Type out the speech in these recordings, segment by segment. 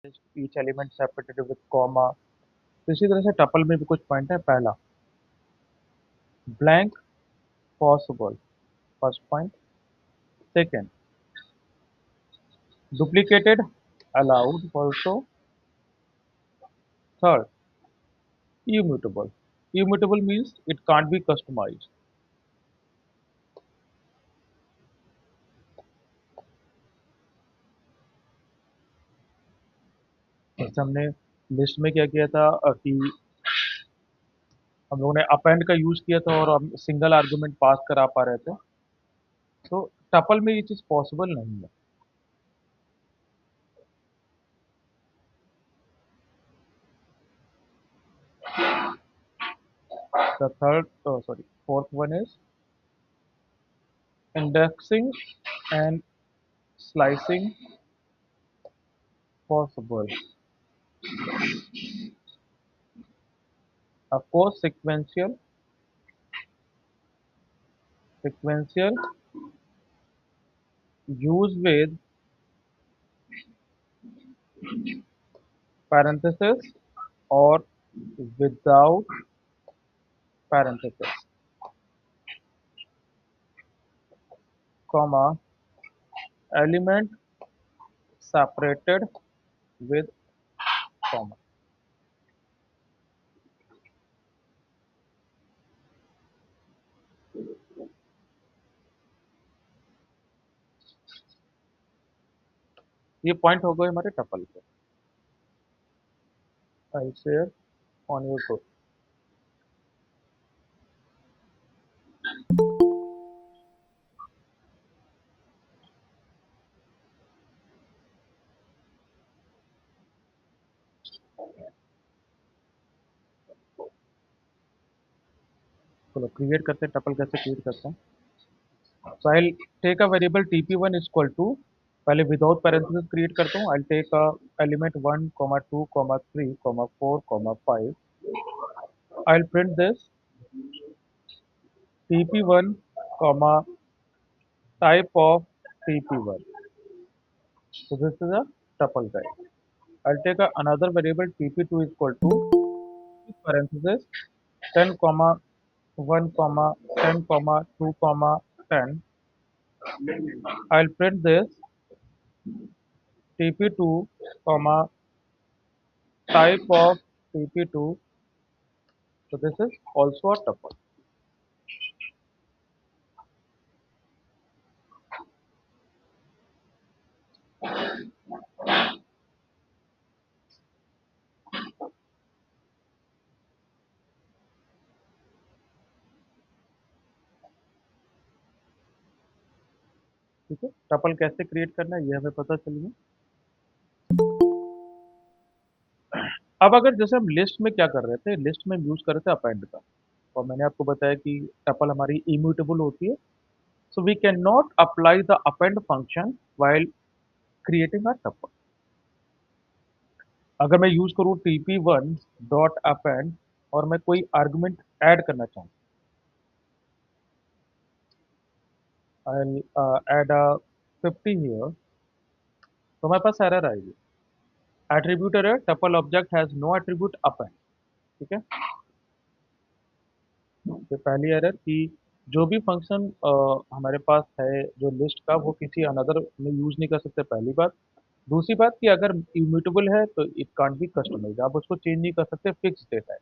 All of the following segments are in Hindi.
Each element separated with comma. तो इसी तरह से टपल में भी कुछ पॉइंट है। पहला, blank possible, first point. Second, duplicated allowed also. Third, immutable. Immutable means it can't be customized. जैसे हमने लिस्ट में क्या किया था कि हम लोगों ने अपेंड का यूज किया था और हम सिंगल आर्गुमेंट पास करा पा रहे थे। तो टपल में ये चीज पॉसिबल नहीं है। The third sorry fourth one is indexing and slicing possible. Of course, sequential use with parenthesis or without parenthesis, comma, element separated with comma। ये पॉइंट हो गए हमारे टपल के। I share on your group. चलो क्रिएट करते हैं, टपल कैसे क्रिएट करते हैं। So I'll take a variable tp1 is equal to, पहले विदाउट पैरेंथेसिस क्रिएट करता हूँ। I'll take a element 1, 2, 3, 4, 5। I'll print this tp1, type of tp1। So this is a tuple type। I'll take another variable tp2 is equal to parenthesis 10, 1, 10, 2, 10। I'll print this tp2, type of tp2। So this is also a tuple। ठीक है, टपल कैसे क्रिएट करना है ये हमें पता चल गया। अब अगर जैसे हम लिस्ट में क्या कर रहे थे, लिस्ट में यूज कर रहे थे अपेंड का, और मैंने आपको बताया कि टपल हमारी इम्यूटेबल होती है। So we can not apply the append function while creating a tuple. अगर मैं यूज करूँ tp1 डॉट अपेंड और मैं कोई आर्गुमेंट ऐड करना चाहूँ, आई ऐड अ 50 हियर, तो हमारे पास एरर आएगी। Attribute error, tuple object has no attribute append. ठीक है, तो पहली एरर कि जो भी फंक्शन हमारे पास है जो लिस्ट का, वो किसी अनदर में यूज नहीं कर सकते, पहली बात। दूसरी बात कि अगर इम्यूटेबल है तो इट कांट बी कस्टमाइज, आप उसको चेंज नहीं कर सकते, फिक्स डेटा है।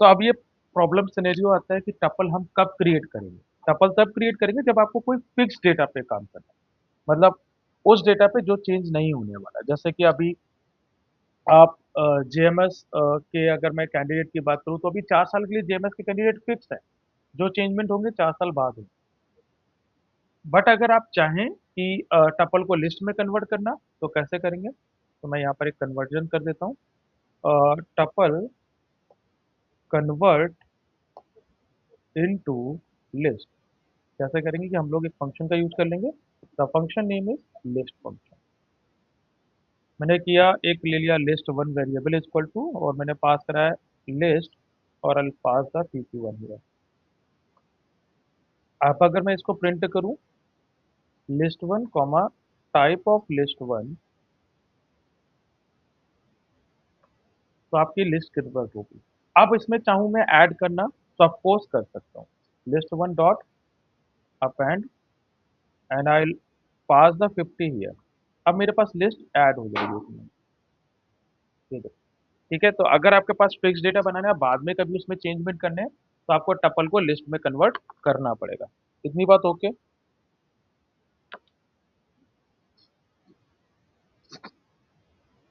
तो अब ये प्रॉब्लम सिनेरियो आता है कि टपल हम कब क्रिएट करेंगे। टपल तब क्रिएट करेंगे जब आपको कोई फिक्स डेटा पे काम करना है, मतलब उस डेटा पे जो चेंज नहीं होने वाला। जैसे कि अभी आप जेएमएस के, अगर मैं कैंडिडेट की बात करूं तो अभी 4 साल के लिए जेएमएस के कैंडिडेट फिक्स है, जो चेंजमेंट होंगे 4 साल बाद होंगे। बट अगर आप चाहें कि टपल को लिस्ट में कन्वर्ट करना, तो कैसे करेंगे। तो मैं यहाँ पर एक कन्वर्जन कर देता हूँ, टपल कन्वर्ट इनटू लिस्ट। कैसे करेंगे कि हम लोग एक फंक्शन का यूज कर लेंगे। The function name is list function. मैंने किया, एक ले लिया list one variable is equal to, और मैंने पास कराया लिस्ट, और आई पास द tp1 हियर। अब अगर मैं इसको प्रिंट करूं, list one comma type of list one, तो आपकी लिस्ट कन्वर्ट होगी। अब इसमें चाहूँ मैं ऐड करना, तो अफकोर्स कर सकता हूँ। List one dot append and I pass the 50 here. अब मेरे पास लिस्ट ऐड हो जाएगी उसमें। ठीक है। ठीक है, तो अगर आपके पास फिक्स डेटा बनाना है, बाद में कभी उसमें चेंजमेंट करने हैं, तो आपको टपल को लिस्ट में कन्वर्ट करना पड़ेगा। इतनी बात okay?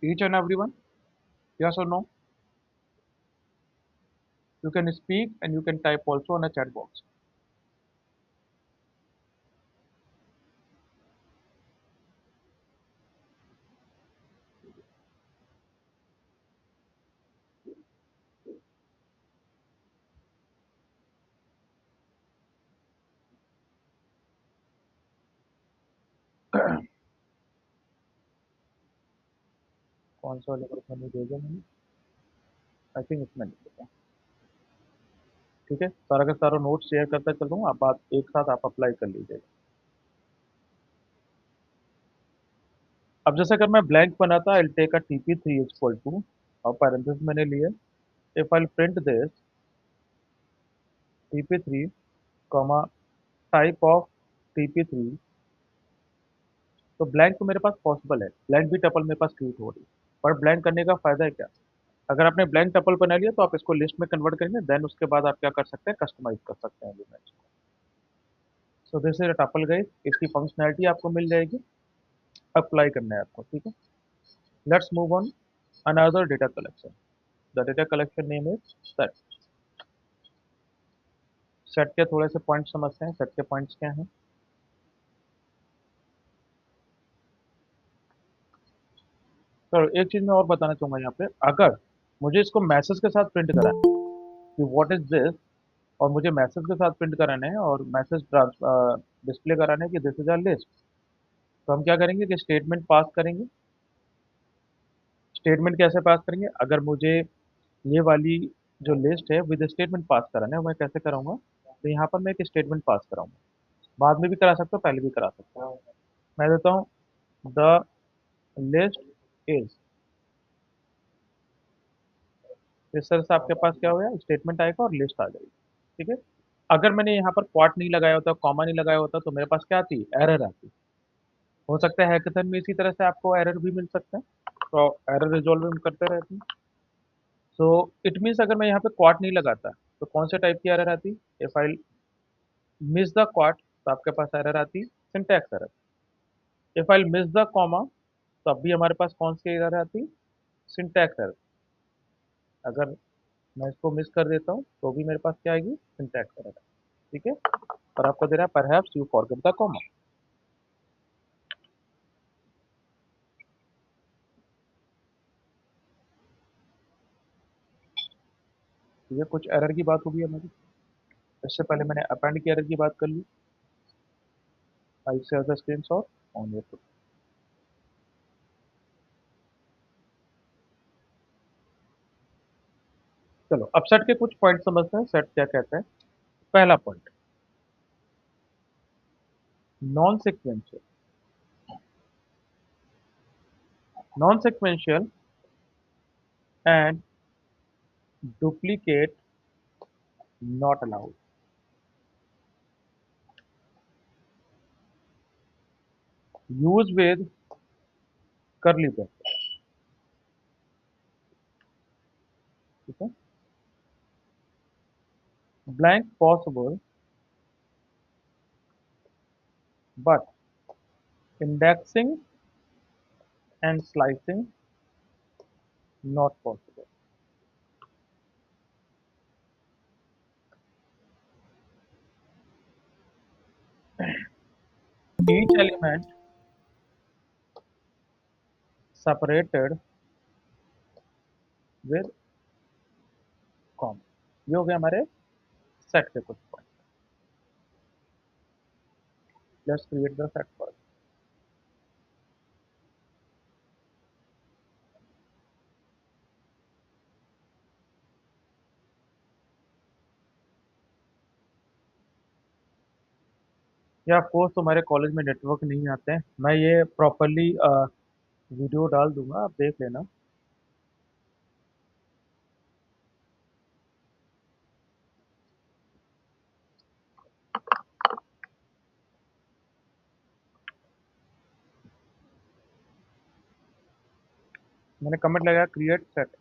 Each and every one, yes और no? You can speak and you can type also on a chat box. कौन सा वाले ग्रुप में भेजा मैंने? आई थिंक इसमें नहीं भेजा। ठीक है, सारा का सारा नोट शेयर करता चल रहा हूँ, आप बात एक साथ आप अप्लाई कर लीजिएगा। अब जैसे अगर मैं ब्लैंक बनाता, I take a TP3 equal to, और पैरेंथेसिस मैंने लिए, if I print this TP3 comma type of TP3, तो ब्लैंक तो मेरे पास पॉसिबल है, ब्लैंक भी टपल मेरे पास क्रिएट हो रही है। पर ब्लैंक करने का फायदा है क्या? अगर आपने ब्लैंक टपल बना लिया तो आप इसको लिस्ट में कन्वर्ट करेंगे, देन उसके बाद आप क्या कर सकते हैं, कस्टमाइज कर सकते हैं elements. So this is tuple guys, इसकी फंक्शनैलिटी आपको मिल जाएगी, अप्लाई करना है आपको। ठीक है, let's move on another data collection. The data collection name is set. Set के थोड़े से पॉइंट समझते हैं, सेट के पॉइंट्स क्या हैं। तो एक चीज मैं और बताना चाहूंगा यहाँ पे, अगर मुझे इसको मैसेज के साथ प्रिंट कराना है कि व्हाट इज दिस, और मुझे मैसेज के साथ प्रिंट कराना है और मैसेज डिस्प्ले कराना है कि दिस इज अ लिस्ट, तो हम क्या करेंगे कि स्टेटमेंट पास करेंगे। स्टेटमेंट कैसे पास करेंगे? अगर मुझे ये वाली जो लिस्ट है विद स्टेटमेंट पास कराना है, मैं कैसे कराऊंगा? तो यहाँ पर मैं एक स्टेटमेंट पास कराऊंगा, बाद में भी करा सकता हूँ, पहले भी करा सकता हूँ। मैं देता हूँ द लिस्ट इज, इस तरह से आपके पास क्या होगा, स्टेटमेंट आएगा और लिस्ट आ जाएगी। ठीक है, अगर मैंने यहाँ पर क्वाट नहीं लगाया होता, कॉमा नहीं लगाया होता, तो मेरे पास क्या आती, एरर आती। हो सकता है हैकाथन में इसी तरह से आपको एरर भी मिल सकता है, तो एरर रिजॉल्व हम करते रहते हैं। सो इट मीन्स अगर मैं यहाँ पे क्वाट नहीं लगाता, तो कौन से टाइप की एरर आती? इफ आई मिस द क्वाट, तो आपके पास एरर आती syntax error. If I miss the comma, तो अब भी हमारे पास कौन सी एरर आती, सिंटैक्स एरर। अगर मैं इसको मिस कर देता हूँ तो भी मेरे पास क्या आएगी, सिंटैक्स एरर। ठीक है, और आपको दे रहा है perhaps you forget the comma. ये कुछ एरर की बात होगी हमारी। इससे पहले मैंने अपेंड की एरर की बात कर ली। I share the screenshot on your. चलो अब सेट के कुछ पॉइंट समझते हैं, सेट क्या कहते हैं। पहला point, non sequential. Non sequential and duplicate not allowed. Use with करली ब्रैकेट। ठीक है, blank possible but indexing and slicing not possible. each element separated with comma. ये हो गए हमारे सेट के कुछ point. Let's create the set first. या ऑफ कोर्स तुम्हारे कॉलेज में नेटवर्क नहीं आते हैं, मैं ये प्रॉपरली वीडियो डाल दूंगा, आप देख लेना। मैंने कमेंट लगाया क्रिएट सेट।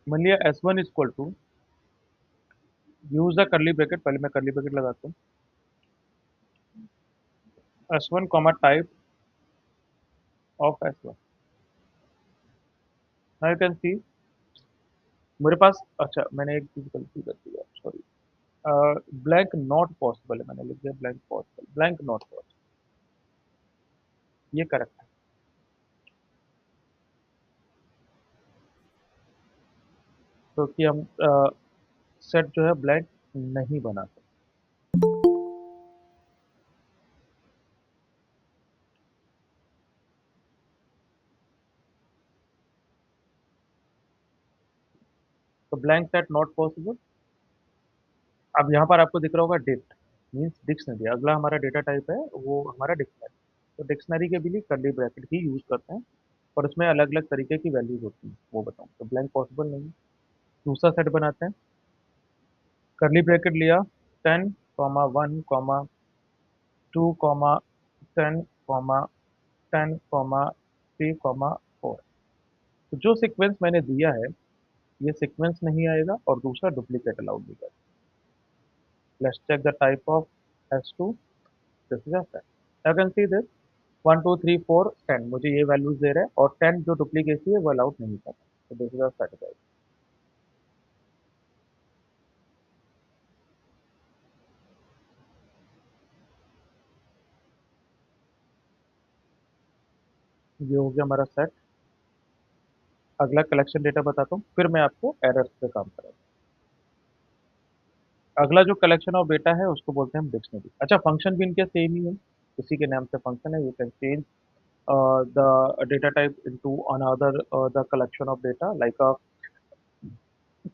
मान लिया S1 equal to, use the curly bracket, पहले मैं करली ब्रैकेट लगाता हूँ, S1 comma type of S1। Now you can see मेरे पास, अच्छा मैंने एक चीज गलती कर दी है, सॉरी। ब्लैंक नॉट पॉसिबल है, मैंने लिख दिया blank possible, blank not possible, ये करेक्ट है। तो कि हम सेट जो है ब्लैंक नहीं बना सकते। तो ब्लैंक सेट नॉट पॉसिबल। अब यहाँ पर आपको दिख रहा होगा डिक्ट, मीन्स डिक्शनरी, अगला हमारा डेटा टाइप है वो हमारा डिक्शनरी। तो डिक्शनरी के भी लिए करली ब्रैकेट ही यूज करते हैं, और उसमें अलग अलग तरीके की वैल्यूज होती हैं, वो बताऊँ तो ब्लैंक पॉसिबल नहीं है। दूसरा सेट बनाते हैं, करली ब्रैकेट लिया, 10 comma 1 comma 2 comma 10 comma 10 comma 3 comma 4। तो जो सीक्वेंस मैंने दिया है ये सीक्वेंस नहीं आएगा, और दूसरा डुप्लीकेट अलाउड नहीं करेगा। Let's check the type of S2, this is a set, you can see this 1 2 3 4 10 मुझे ये वैल्यूज दे रहे हैं, और 10 जो डुप्लीकेसी है वो अलाउड नहीं करता। तो दिस इज अ सेट। ये हो गया हमारा सेट। अगला कलेक्शन डेटा बताता हूँ, फिर मैं आपको एरर्स पे काम कराऊँ। अगला जो कलेक्शन ऑफ डेटा है उसको बोलते हैं हम डिक्शनरी। अच्छा, फंक्शन भी इनके सेम ही है, इसी के नाम से फंक्शन है। You can change the data type into another, the collection of data like a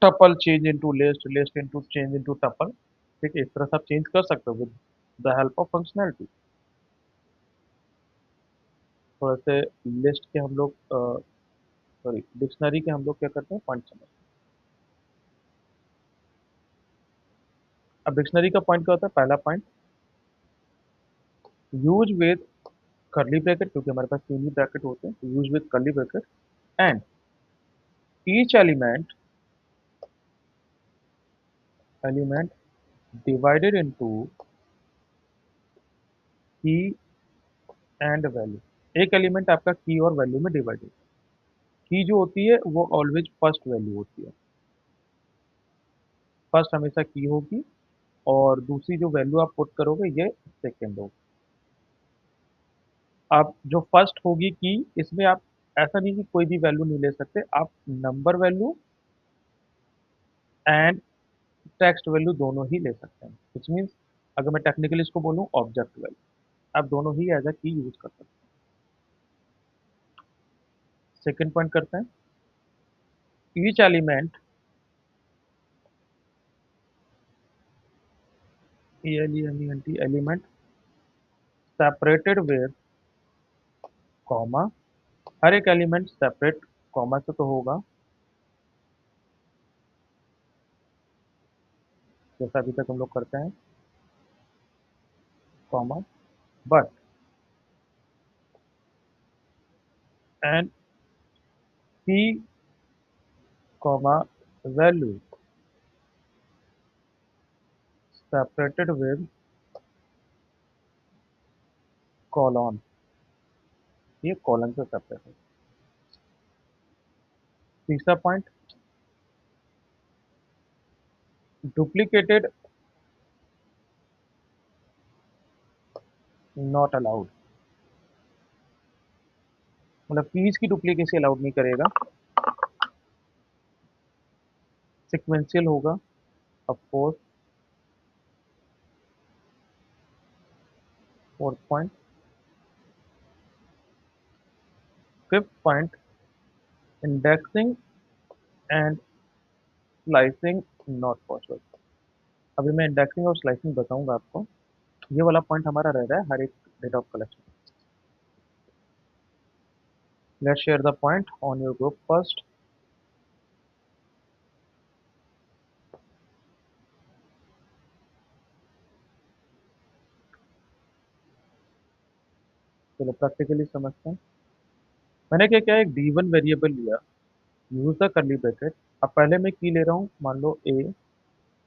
tuple change into list, list into change into tuple। ठीक है, इस तरह से आप चेंज कर सकते हो with the help of functionality. तो ऐसे लिस्ट के हम लोग, सॉरी डिक्शनरी के हम लोग क्या करते हैं, पॉइंट समझ। अब डिक्शनरी का पॉइंट क्या होता है, पहला पॉइंट, यूज विद करली ब्रैकेट, क्योंकि हमारे पास तीन ही ब्रैकेट होते हैं, यूज विद करली bracket, and each element divided into की एंड वैल्यू। एक एलिमेंट आपका की और वैल्यू में डिवाइडेड। की जो होती है वो ऑलवेज फर्स्ट वैल्यू होती है, फर्स्ट हमेशा की होगी, और दूसरी जो वैल्यू आप पुट करोगे ये सेकेंड होगी। आप जो फर्स्ट होगी की, इसमें आप ऐसा नहीं कि कोई भी वैल्यू नहीं ले सकते, आप number value and text value दोनों ही ले सकते हैं, विच मीन्स अगर मैं टेक्निकली इसको बोलूँ ऑब्जेक्ट वैल्यू, आप दोनों ही एज अ की यूज कर सकते हैं। सेकेंड पॉइंट करते हैं, each element, element separated with comma, हर एक एलिमेंट सेपरेट कॉमा से तो होगा, जैसा अभी तक हम लोग करते हैं, कॉमा, बट एंड की comma value separated with colon, ये कॉलन से सेपरेट है। तीसरा पॉइंट, डुप्लीकेटेड नॉट अलाउड, मतलब कीज की डुप्लीकेसी अलाउड नहीं करेगा, सिक्वेंशियल होगा of course. Fourth point, fifth point, indexing and slicing not possible. अभी मैं इंडेक्सिंग और स्लाइसिंग बताऊंगा आपको, ये वाला पॉइंट हमारा रह रहा है हर एक data of collection. Let's share the point on your group first. चलो प्रैक्टिकली समझते हैं। मैंने क्या किया, एक D1 वेरिएबल लिया, यूज द करली ब्रैकेट। अब पहले मैं की ले रहा हूँ, मान लो ए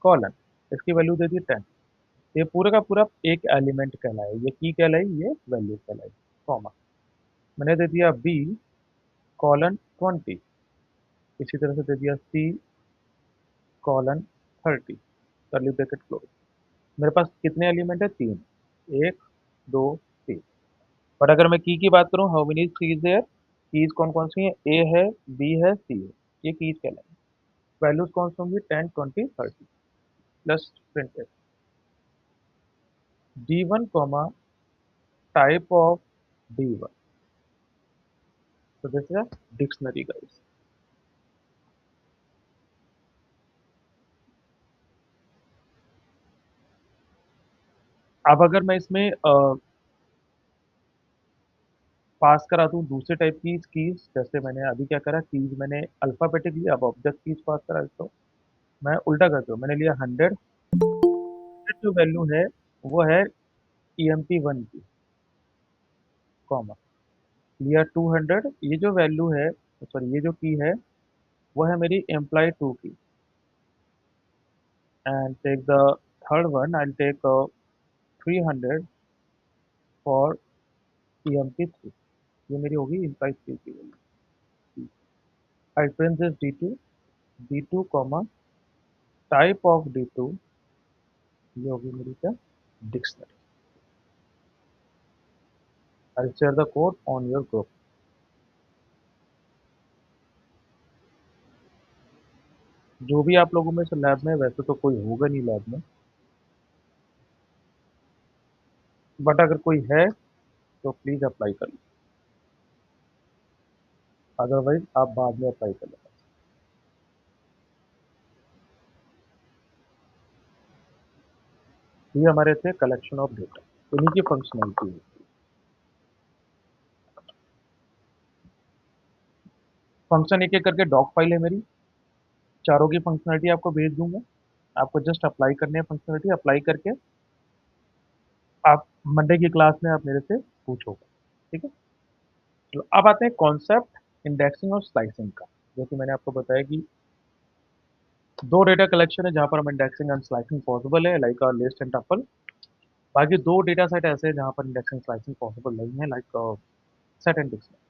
कॉलन, इसकी वैल्यू दे दी 10। ये पूरा का पूरा एक एलिमेंट कहलाए, ये की कहलाई, ये वैल्यू कहलाई, कॉमा। मैंने दे दिया बी कॉलन 20, इसी तरह से दे दिया सी कॉलन 30, करली ब्रैकेट क्लोज। मेरे पास कितने एलिमेंट है, तीन, एक, दो, तीन। और अगर मैं की बात करूं, how many keys there, keys कौन कौन सी हैं, ए है, बी है, सी है, ये कीज कहलाएंगे। वैल्यूज कौन सी होंगी, 10, 20, 30, plus printed D1 comma type of D1, तो this is a dictionary guys. अब अगर मैं इसमें पास करा दूं दूसरे टाइप की कीज, जैसे मैंने अभी क्या करा, कीज मैंने अल्फाबेटिक लिया, अब ऑब्जेक्ट कीज पास करा, तो मैं उल्टा करता हूँ, मैंने लिया 100, जो वैल्यू है वो है EMP1 की, कॉमा, लिया 200, ये जो वैल्यू है, सॉरी ये जो की है, वो है मेरी एम्प्लॉय 2 की। And take the third one, I take 300 for EMP3, ये मेरी होगी एम्प्लॉय 3 की value. I print this D2 comma type of D2, ये होगी मेरी क्या, dictionary. I share the code on your group. जो भी आप लोगों में से लैब में, वैसे तो कोई होगा नहीं लैब में, बट अगर कोई है तो प्लीज अप्लाई कर लो, अदरवाइज आप बाद में अप्लाई कर लेना। ये हमारे थे कलेक्शन ऑफ डेटा, इन्हीं की फंक्शनलिटी है। फंक्शन एक एक करके डॉक फाइल है मेरी, चारों की फंक्शनलिटी आपको भेज दूंगा। आपको जस्ट अप्लाई करने हैं, फंक्शनलिटी अप्लाई करके आप मंडे की क्लास में आप मेरे से पूछोगे, ठीक है। तो अब आते हैं कॉन्सेप्ट इंडेक्सिंग और स्लाइसिंग का। जो कि मैंने आपको बताया कि दो डेटा कलेक्शन है जहाँ पर हम इंडेक्सिंग एंड स्लाइसिंग पॉसिबल है, लाइक लिस्ट एंड टपल। बाकी दो डेटा सेट ऐसे हैं जहाँ पर इंडेक्सिंग स्लाइसिंग पॉसिबल नहीं है, लाइक सेट एंड डिक्शनरी।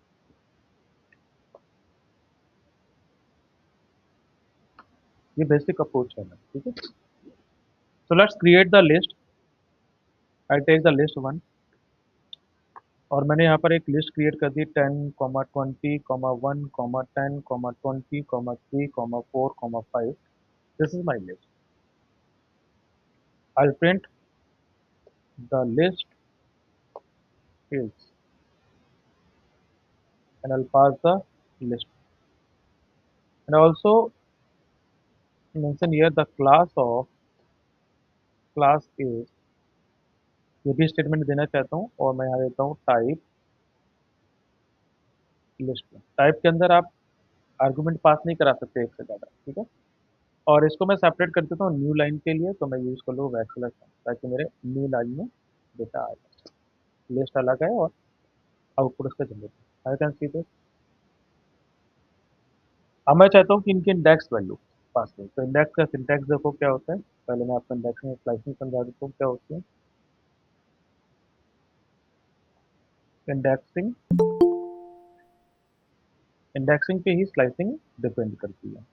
ये बेसिक अप्रोच है, ठीक है। So let's create the list. I take the list one, और मैंने यहाँ पर एक लिस्ट क्रिएट कर दी, 10, 20, 1, 10, 20, 3, 4, 5। This is my list. I print the list is, and I'll pass the list, and also mention here the class is, ये भी स्टेटमेंट देना चाहता हूँ, और मैं यहाँ देता हूँ टाइप लिस्ट में। टाइप के अंदर आप आर्गुमेंट पास नहीं करा सकते एक से ज़्यादा, ठीक है। और इसको मैं सेपरेट कर देता हूँ न्यू लाइन के लिए, तो मैं यूज़ कर लूँ वैक्सलेस, ताकि मेरे न्यू लाइन में डेटा आ जाए। लिस्ट अलग है और आउटपुट इसका जनरेट है। I can see this. अब मैं चाहता हूँ कि इनकी इंडेक्स वैल्यू पास करूँ, तो इंडेक्स का सिंटैक्स देखो क्या होता है। पहले मैं आपको इंडेक्सिंग और स्लाइसिंग समझा देता हूँ क्या होती है। इंडेक्सिंग, इंडेक्सिंग पे ही स्लाइसिंग डिपेंड करती है।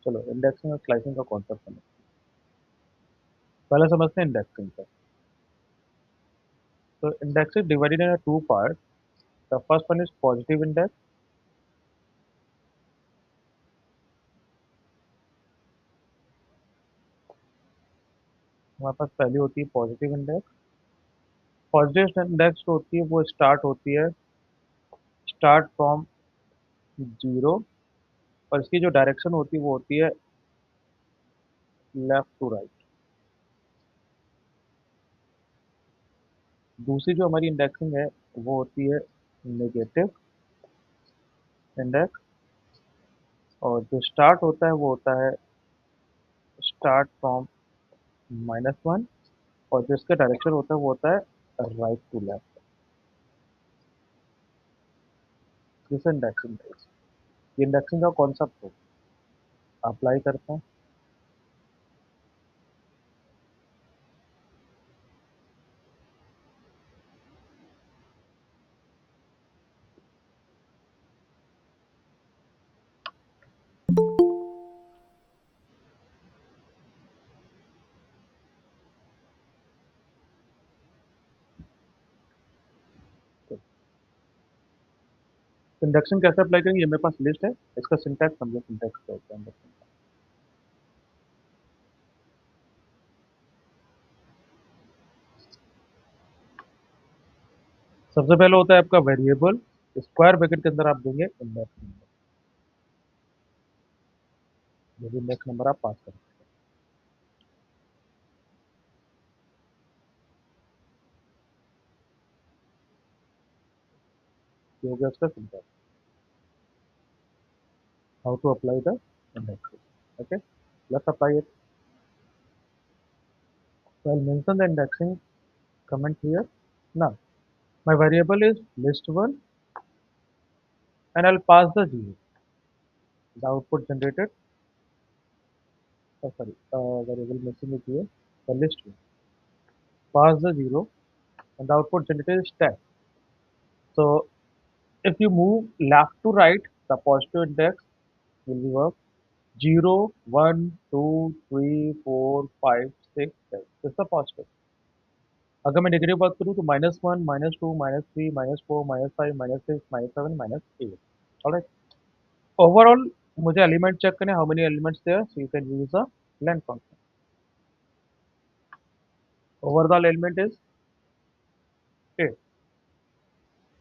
चलो इंडेक्सिंग और स्लाइसिंग का कॉन्सेप्ट समझ, पहले समझते हैं इंडेक्सिंग का। तो indexing divided in two part. The first one is positive index. हमारे पास पहली होती है पॉजिटिव इंडेक्स। पॉजिटिव इंडेक्स जो होती है वो स्टार्ट होती है, स्टार्ट फ्रॉम जीरो, और इसकी जो डायरेक्शन होती है वो होती है लेफ्ट टू राइट। दूसरी जो हमारी इंडेक्सिंग है वो होती है नेगेटिव इंडेक्स, और जो स्टार्ट होता है वो होता है स्टार्ट फ्रॉम -1, और जो इसका डायरेक्शन होता है वो होता है right to left. This indexing type, ये इंडेक्सिंग का कॉन्सेप्ट हो अप्लाई करते हैं। इंडेक्सिंग कैसे अप्लाई करेंगे, ये मेरे पास लिस्ट है, इसका सिंटैक्स समझो, सिंटैक्स क्या होता है इंडेक्सिंग का। सबसे पहले होता है आपका वेरिएबल, स्क्वायर ब्रैकेट के अंदर आप देंगे इंडेक्स नंबर, जो भी इंडेक्स नंबर आप पास करें। ये हो गया उसका syntax, how to apply the index. Okay, let's apply it. So I'll mention the indexing comment here. Now, my variable is list1 and I'll pass the 0. The output generated, oh sorry, variable missing is here, the list1. Pass the 0 and the output generated is 10. So if you move left to right, the positive index will be work 0, 1, 2, 3, 4, 5, 6, 7. This is the positive. अगर मैं नेगेटिव बात करूँ तो -1, -2, -3, -4, -5, -6, -7, -8. ऑलराइट, ओवरऑल मुझे एलिमेंट चेक करने, how many elements there, so you can use a length function. Overall element is 8,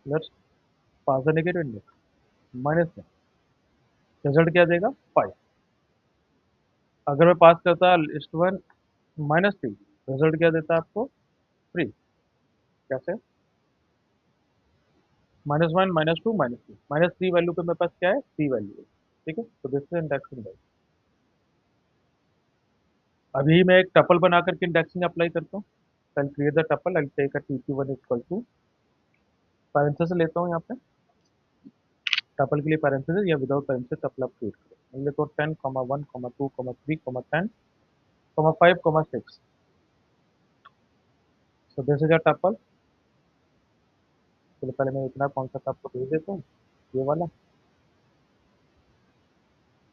let's pass the negative index -1, result क्या देगा 5। अगर मैं पास करता लिस्ट वन -3, रिजल्ट क्या देता है आपको 3। कैसे, -1, -2, -3, -3 वैल्यू पे मेरे पास क्या है 3 वैल्यू है, ठीक है, तो दिस इज इंडेक्सिंग। अभी मैं एक टपल बना करके इंडेक्सिंग अप्लाई करता हूँ। I create the tuple, I take a tp1 equal to, parenthesis लेता हूँ यहाँ पे, टपल के लिए पैरेंथेसिस या विदाउट पैरेंथेसिस टपल आप क्रिएट करो। मैं लेता हूँ 10, 1, 2, 3, 10, 5, 6। So this is a tuple. चलो पहले मैं इतना कॉन्सेप्ट आपको भेज देता हूँ, ये वाला,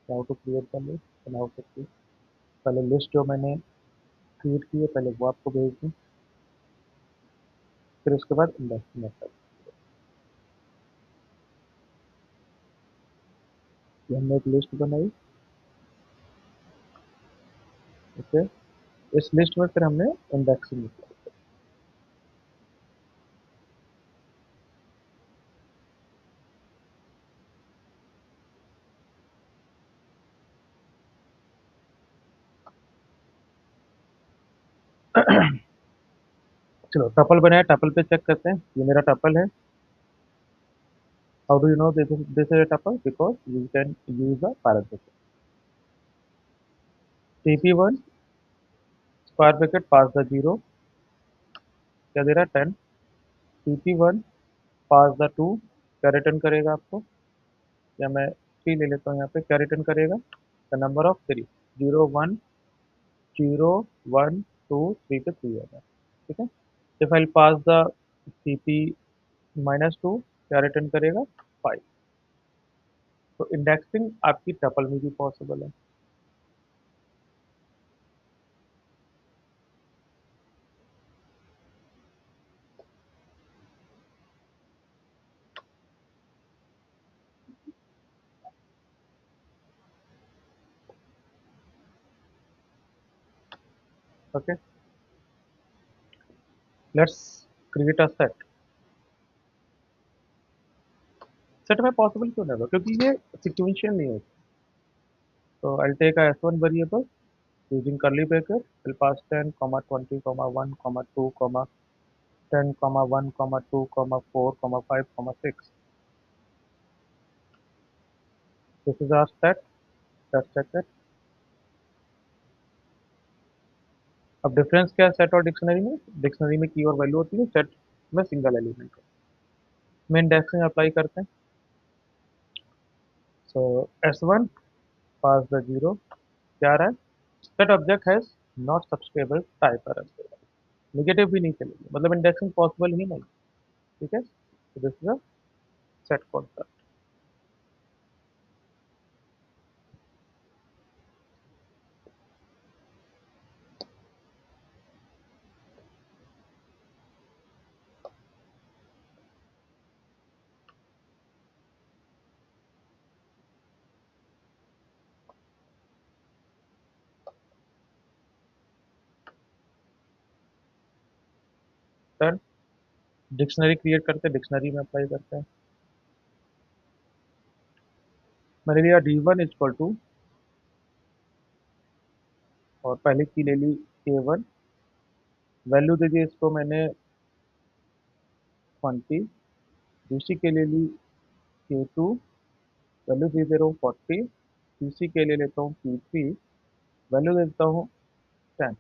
how to create the list and how to create. पहले लिस्ट जो मैंने क्रिएट की है पहले वो आपको भेज दूँ, फिर उसके बाद इंडेक्सिंग मेथड। ये हमने एक लिस्ट बनाई, ओके, इस लिस्ट में फिर हमने इंडेक्सिंग किया। चलो टपल बनाया, टपल पे चेक करते हैं, ये मेरा टपल है। How do you know this is a tuple? Because you can use a parenthesis. TP1 square bracket pass the zero, क्या दे रहा है 10। TP1 पास द 2, क्या रिटर्न करेगा आपको, या मैं 3 ले लेता हूँ यहाँ पे, क्या रिटर्न करेगा द नंबर ऑफ 3, 0, 1, 0, 1, 2, 3 पे 3 आएगा, ठीक है। If I pass the TP -2, क्या रिटर्न करेगा 5। तो इंडेक्सिंग आपकी टपल में भी पॉसिबल है। Okay, let's create a set. Set में पॉसिबल क्यों नहीं होगा, क्योंकि ये सिक्वेंशियल नहीं है। So I'll take a s1 variable using curly bracket. I'll pass 10, 20, 1, 2, 10, 1, 2, 4, 5, 6. This is our set. Let's check it. अब डिफरेंस क्या है सेट और डिक्शनरी में? डिक्शनरी में की और वैल्यू होती है, सेट में सिंगल एलिमेंट। में इंडेक्सिंग अप्लाई करते हैं। सो S1 पास द जीरो, क्या आ रहा है? Set object has not subscriptable type error. Negative भी नहीं चलेगी, मतलब इंडेक्सिंग पॉसिबल ही नहीं। ठीक है, तो this is a set concept. फिर डिक्शनरी क्रिएट करते हैं, डिक्शनरी में अप्लाई करते हैं। मैंने लिया D1 इक्वल टू, और पहले की ले ली K1, वैल्यू दे दी इसको मैंने 20, दूसरी के ले ली K2, वैल्यू दे दे रहा हूँ 40, तीसरी के ले लेता हूँ Q3, वैल्यू दे देता हूँ 10।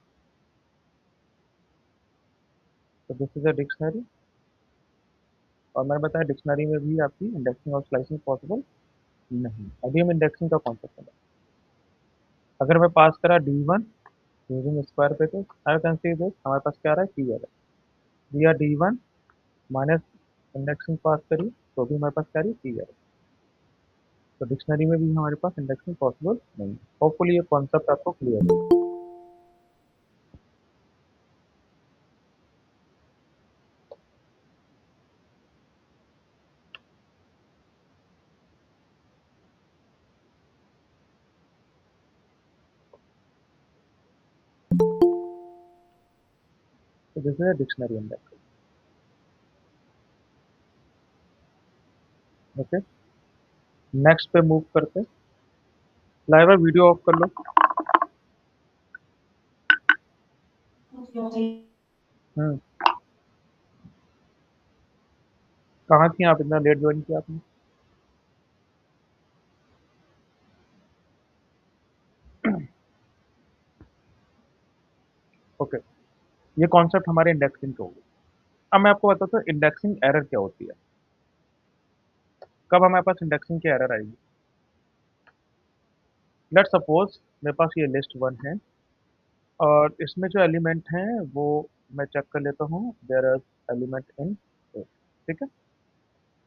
तो दिस इज अ डिक्शनरी। और मैंने बताया डिक्शनरी में भी आपकी इंडेक्सिंग और स्लाइसिंग पॉसिबल नहीं। अभी हम इंडेक्सिंग का कॉन्सेप्ट है। अगर मैं पास करा D1 using square bracket, I can see this, हमारे पास क्या आ रहा है? क्लियर है। दिया D1 माइनस इंडेक्सिंग पास करी, तो भी हमारे पास क्या रही? क्लियर है। तो डिक्शनरी में भी हमारे पास इंडेक्सिंग पॉसिबल नहीं। होपफुली ये कॉन्सेप्ट आपको क्लियर है। तो this is dictionary index. Okay, next पे मूव करते। लाइव वीडियो ऑफ कर लो। हम्म, कहाँ थी आप? इतना लेट ज्वाइन किया आपने? ओके, ये कॉन्सेप्ट हमारे इंडेक्सिंग के हो गए। अब मैं आपको बताता हूँ इंडेक्सिंग एरर क्या होती है। कब हमारे पास इंडेक्सिंग की एरर आएगी? लेट सपोज मेरे पास ये लिस्ट वन है, और इसमें जो एलिमेंट हैं वो मैं चेक कर लेता हूँ। देयर आर एलिमेंट इन ए, ठीक है,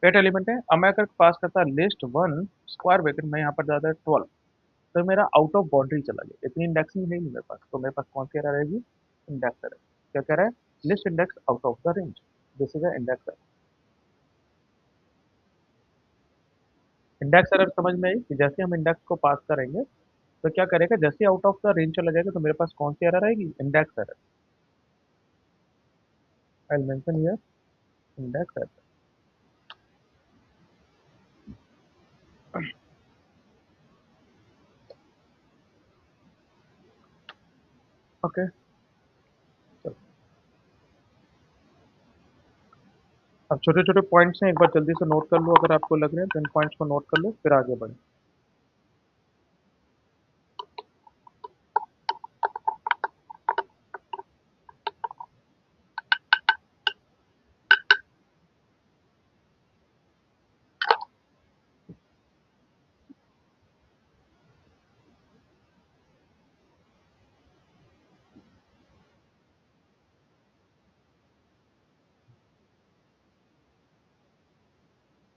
8 एलिमेंट है। अब मैं अगर पास करता लिस्ट वन स्क्वायर ब्रैकेट में, यहाँ पर ज़्यादा है 12, तो मेरा आउट ऑफ बाउंड्री चला गया, इतनी इंडेक्सिंग है नहीं मेरे पास। तो मेरे पास कौन सी एरर रहेगी? Index error. क्या कह रहा है? List index out of the range. This is index error. Index error समझ में आई कि जैसे हम इंडेक्स को पास करेंगे तो क्या करेगा, जैसे आउट ऑफ द रेंज चला जाएगा तो मेरे पास कौन सी एरर आएगी? Index error. I will mention here index error. Okay, अब छोटे छोटे पॉइंट्स हैं, एक बार जल्दी से नोट कर लो। अगर आपको लग रहे हैं तो इन पॉइंट्स को नोट कर लो, फिर आगे बढ़े।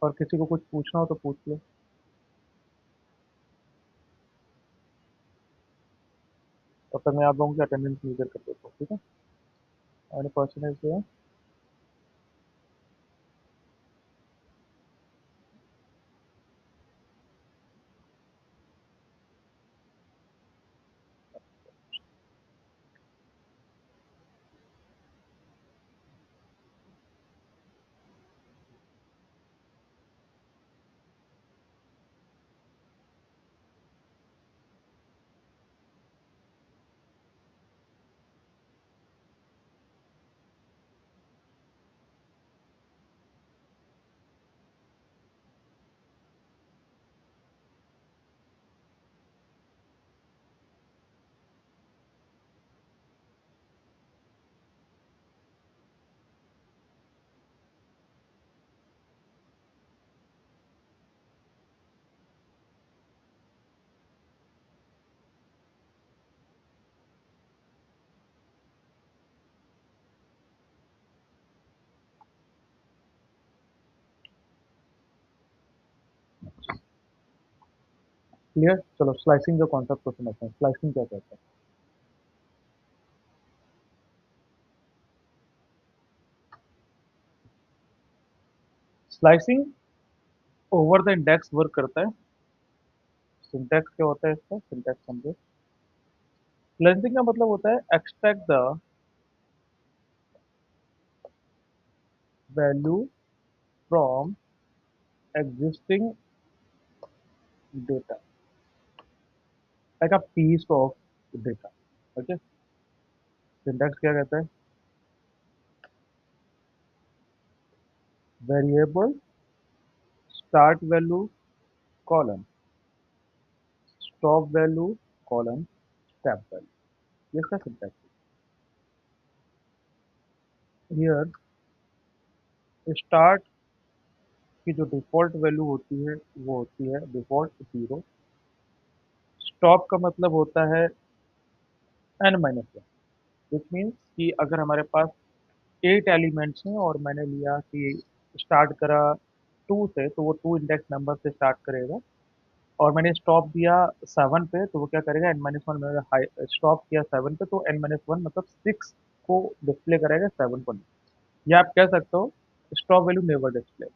और किसी को कुछ पूछना हो तो पूछ लो, तब तक मैं आप लोगों की अटेंडेंस लीडर कर देता हूँ। ठीक है, एनी क्वेश्चन इज क्लियर। चलो स्लाइसिंग का कॉन्सेप्ट को समझते हैं, स्लाइसिंग क्या कहते हैं। Slicing over the index work करता है। सिंटैक्स क्या होता है इसका, सिंटैक्स समझो। स्लाइसिंग का मतलब होता है extract the value from existing data, like a piece of data. Okay. Syntax क्या कहता है, variable start value colon stop value colon step value, ये इसका सिंटैक्स है। हियर स्टार्ट की जो डिफ़ॉल्ट वैल्यू होती है वो होती है डिफ़ॉल्ट 0। स्टॉप का मतलब होता है n minus one, which means कि अगर हमारे पास 8 एलिमेंट्स हैं और मैंने लिया कि स्टार्ट करा 2 से, तो वो 2 इंडेक्स नंबर से स्टार्ट करेगा। और मैंने स्टॉप दिया 7 पे, तो वो क्या करेगा, n माइनस वन। मैंने स्टॉप किया 7 पे, तो n माइनस वन मतलब 6 को डिस्प्ले करेगा, 7 को नहीं। या आप कह सकते हो stop value never display.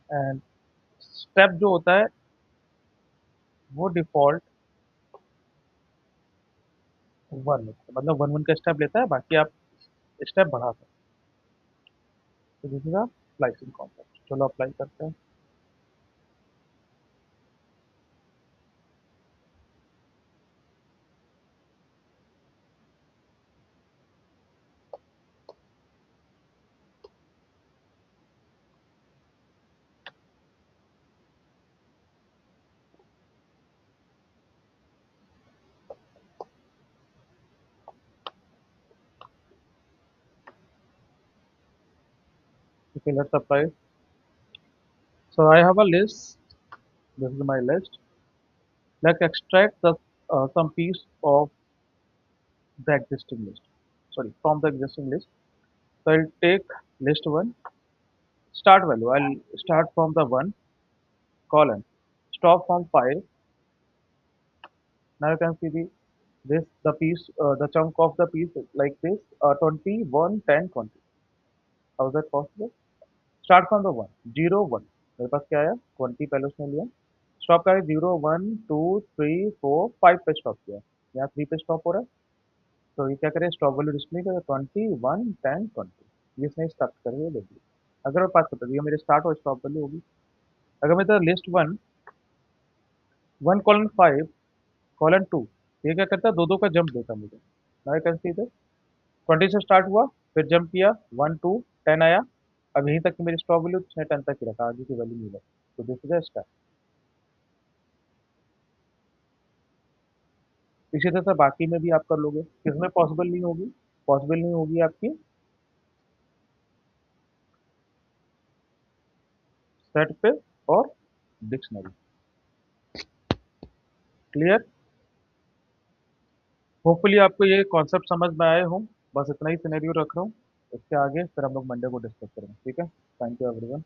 And step जो होता है वो डिफॉल्ट 1 होता है, मतलब 1 1 का स्टेप लेता है, बाकी आप स्टेप बढ़ा सकते हो। तो this is a slicing concept. चलो अप्लाई करते हैं। Okay, let's apply. So I have a list. This is my list. Let's extract the some piece of the existing list. Sorry, from the existing list. So I'll take list one. Start value. I'll start from the one column. Stop from 5. Now you can see the piece, the chunk of the piece is like this, 20, 1, 10, 20. How is that possible? Start from the 1, 0, 1. मेरे पास क्या आया, 20 पहले उसने लिया। स्टॉप का 0, 1, 2, 3, 4, 5 पे स्टॉप किया। यहाँ 3 पे स्टॉप हो रहा है। तो ये क्या करें, स्टॉप वैल्यू डिस्प्ले करें 20, 1, 10, 20। ये इसने स्टार्ट करके ले लिया। अगर मैं पास करता हूँ, ये मेरे स्टार्ट और स्टॉप वैल्यू होगी। अगर मैं तो लिस्ट वन, 1 कॉलन 5 कॉलन 2, ये क्या करता है, दो दो का जंप देता मुझे। नाउ कैन सी दिस, 20 से स्टार्ट हुआ, फिर जंप किया 1, 2, 10 आया। अब यहीं तक की मेरी स्टॉप वैल्यू, उसने 10 तक ही रखा, आगे की वैल्यू नहीं रखी। तो दिस इज अ स्टार्ट। इसी तरह से बाकी में भी आप कर लोगे। किसमें पॉसिबल नहीं होगी, पॉसिबल नहीं होगी आपकी सेट पे और डिक्शनरी। क्लियर। होपफुली आपको ये कॉन्सेप्ट समझ में आए हो। बस इतना ही सिनेरियो रख रहा हूँ। इसके आगे फिर हम लोग मंडे को डिस्कस करेंगे, ठीक है। Thank you everyone.